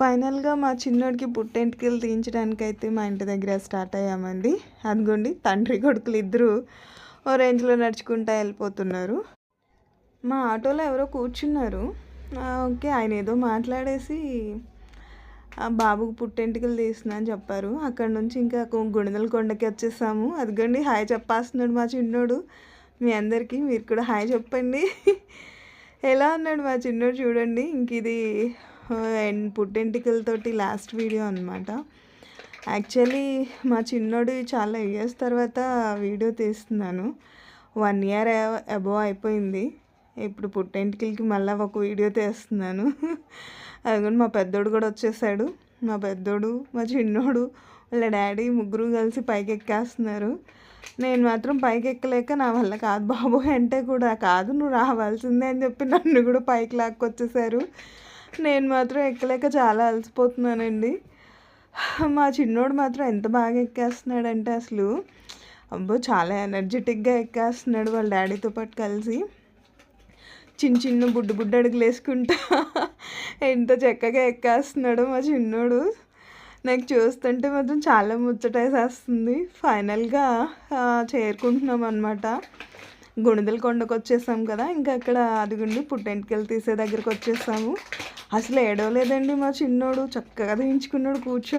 ఫైనల్‌గా మా చిన్నోడికి పుట్టెంటుకలు తీయించడానికైతే మా ఇంటి దగ్గర స్టార్ట్ అయ్యామండి. అదిగోండి తండ్రి కొడుకులు ఇద్దరూ ఓ రేంజ్‌లో నడుచుకుంటా వెళ్ళిపోతున్నారు. మా ఆటోలో ఎవరో కూర్చున్నారు. ఓకే. ఆయన ఏదో మాట్లాడేసి బాబుకి పుట్టెంటుకలు తీస్తున్నా అని చెప్పారు. అక్కడి నుంచి ఇంకా గుణదల కొండకి వచ్చేసాము. అదిగోండి హాయ్ చెప్పేస్తున్నాడు మా చిన్నోడు. మీ అందరికీ మీరు కూడా హాయ్ చెప్పండి. ఎలా ఉన్నాడు మా చిన్నోడు చూడండి. ఇంక ఇది పుట్టెంటుకలతోటి లాస్ట్ వీడియో అనమాట. యాక్చువల్లీ మా చిన్నోడు చాలా ఇయర్స్ తర్వాత వీడియో తీస్తున్నాను. 1 ఇయర్ అబోవ్ అయిపోయింది. ఇప్పుడు పుట్టెంటుకలకి మళ్ళీ ఒక వీడియో తీస్తున్నాను. అదిగోండి మా పెద్దోడు కూడా వచ్చేసాడు. మా పెద్దోడు, మా చిన్నోడు, వాళ్ళ డాడీ ముగ్గురు కలిసి పైకి ఎక్కేస్తున్నారు. నేను మాత్రం పైకి ఎక్కలేక నా వల్ల కాదు బాబోయ్ అంటే కూడా కాదు నువ్వు రావాల్సిందే అని చెప్పి నన్ను కూడా పైకి లాక్కొచ్చేసారు. నేను మాత్రం ఎక్కలేక చాలా అలసిపోతున్నానండి. మా చిన్నోడు మాత్రం ఎంత బాగా ఎక్కేస్తున్నాడంటే అసలు అబ్బో చాలా ఎనర్జెటిక్గా ఎక్కేస్తున్నాడు వాళ్ళ డాడీతో పాటు కలిసి. చిన్న చిన్న బుడ్డు అడుగులు వేసుకుంటా ఎంత చక్కగా ఎక్కేస్తున్నాడో మా చిన్నోడు. నాకు చూస్తుంటే మాత్రం చాలా ముచ్చటేసేస్తుంది. ఫైనల్గా చేరుకుంటున్నాం అనమాట. గుణదల కొండకు వచ్చేసాం కదా, ఇంకా అక్కడ అదిగుండి పుట్టెంటుకలు తీసే దగ్గరికి వచ్చేసాము. అసలు ఏడవలేదండి మా చిన్నోడు, చక్కగా తీయించుకున్నాడు కూర్చొని.